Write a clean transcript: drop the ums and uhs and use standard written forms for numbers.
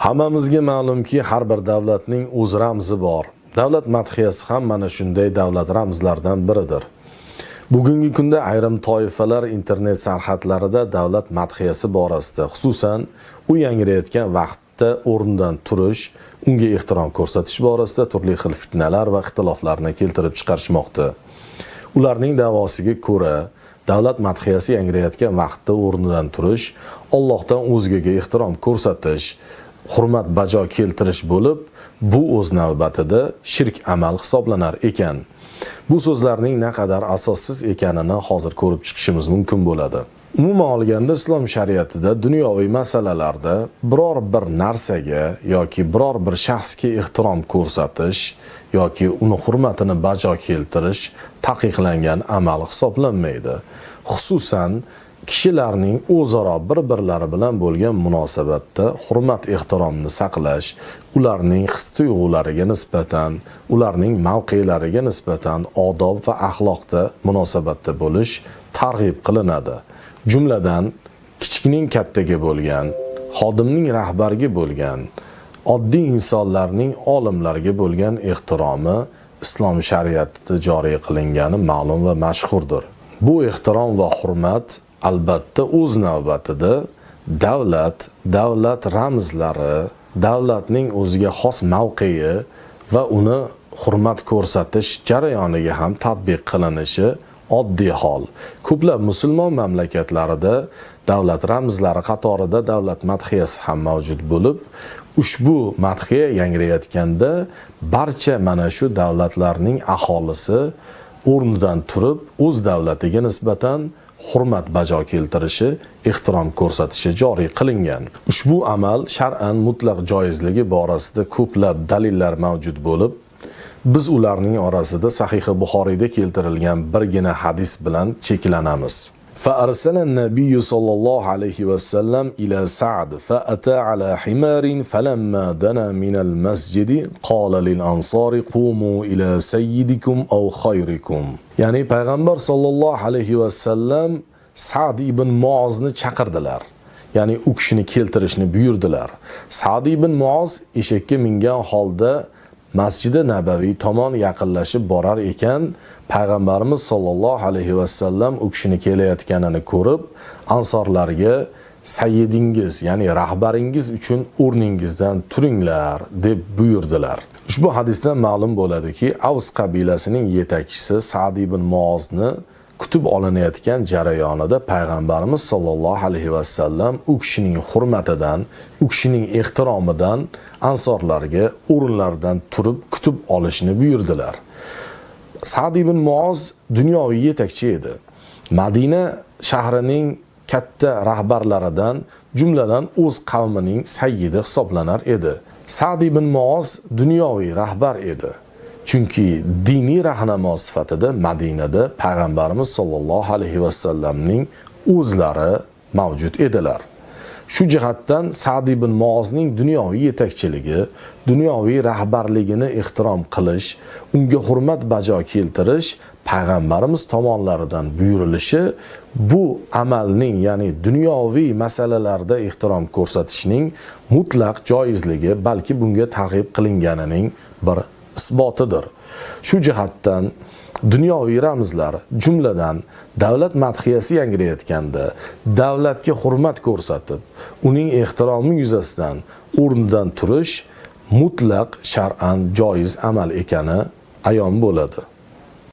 Hammamizga ma'lumki, har bir davlatning o'z ramzi bor. Davlat madhiyasi ham mana shunday davlat ramzlaridan biridir. Bugungi kunda ayrim toifalar internet sarhadlarida davlat madhiyasi borasida, xususan u yangrayotgan vaqtda o'rnidan turish, unga ehtirom ko'rsatish borasida turli xil fitnalar va ixtiloflarni keltirib chiqarishmoqda. Ularning davosiga ko'ra, davlat madhiyasi yangrayotgan vaqtda o'rnidan turish, Allohdan o'zgaga ehtirom ko'rsatish, hurmat bajo keltirish bo'lib, bu o'z navbatida shirk amal hisoblanar ekan. Bu so'zlarning naqadar asossiz ekanini hozir ko'rib chiqishimiz mumkin bo'ladi. Umuman olganda islom shariatida dunyoviy masalalarda biror bir narsaga yoki biror bir shaxsga ehtirom ko'rsatish yoki uni hurmatini bajo keltirish taqiqlangan amal hisoblanmaydi. Xususan kishilarning o'zaro bir-birlari bilan bo'lgan munosabatda hurmat ehtiromni saqlash, ularning his-tuyg'ulariga nisbatan, ularning mavqelariga nisbatan odob va axloqda munosabatda bo'lish targ'ib qilinadi. Jumladan kichikning kattaga bo'lgan, xodimning rahbarga bo'lgan, oddiy insonlarning olimlarga bo'lgan ehtiromi islom shariatida joriy qilingani ma'lum va mashhurdir. Bu ehtirom va hurmat albatta o'z navbatida davlat ramzlari, davlatning o'ziga xos mavqei va uni hurmat ko'rsatish jarayoniga ham tatbiq qilinishi oddiy hol. Ko'plab musulmon mamlakatlarida davlat ramzlari qatorida davlat madhiyasi ham mavjud bo'lib, ushbu madhiya yangrayotganda barcha mana shu davlatlarning aholisi o'rnidan turib o'z davlatiga nisbatan hurmat bajo keltirishi, ehtirom ko'rsatishi joriy qilingan. Ushbu amal shar'an mutlaq joizligi borasida ko'plab dalillar mavjud bo'lib, biz ularning orasida Sahih Buxoriyda keltirilgan birgina hadis bilan cheklanamiz. فأرسل النبي صلى الله عليه وسلم إلى سعد فأتى على حمار فلما دنا من المسجد قال للأنصار قوموا إلى سيدكم أو خيركم. Yani Payg'ambar sallallohu alayhi va sallam Sa'd ibn Muozni chaqirdilar. Ya'ni u kishini keltirishni buyurdilar. Sa'd ibn Muoz eshakka mingan holda Masjid-i Nabaviy tomon yaqinlashib borar ekan, Payg'ambarimiz sollallohu alayhi va sallam u kishini kelayotganini ko'rib, ansorlarga sayyidingiz, ya'ni rahbaringiz uchun o'rningizdan turinglar deb buyurdilar. Ushbu hadisdan ma'lum bo'ladiki, Avs qabilasining yetakchisi Sa'd ibn Muozni kutib olinayotgan jarayonida Payg'ambarimiz sollallohu alayhi va sallam u kishining hurmatidan, u kishining ehtiromidan ansorlarga o'rinlaridan turib kutib olishni buyurdilar. Sa'd ibn Muoz dunyoviy yetakchi edi. Madina shahrining katta rahbarlaridan, jumladan o'z qavmining sayyidi hisoblanar edi. Sa'd ibn Muoz dunyoviy rahbar edi. Chunki diniy rahnamo sifatida Madinada Payg'ambarimiz sollallohu alayhi va sallamning o'zlari mavjud edilar. Shu jihatdan Sa'd ibn Muozning dunyoviy yetakchiligi, dunyoviy rahbarligini ehtirom qilish, unga hurmat bajo keltirish Payg'ambarimiz tomonlaridan buyurilishi bu amalning, ya'ni dunyoviy masalalarda ehtirom ko'rsatishning mutlaq joizligi, balki bunga targ'ib qilinganining bir isbotidir. Shu jihatdan dunyoviy ramzlar, jumladan davlat madhiyasi yangrayotganda davlatga hurmat ko'rsatib, uning ehtiromi yuzasidan o'rnidan turish mutlaq shar'an joiz amal ekani ayon bo'ladi.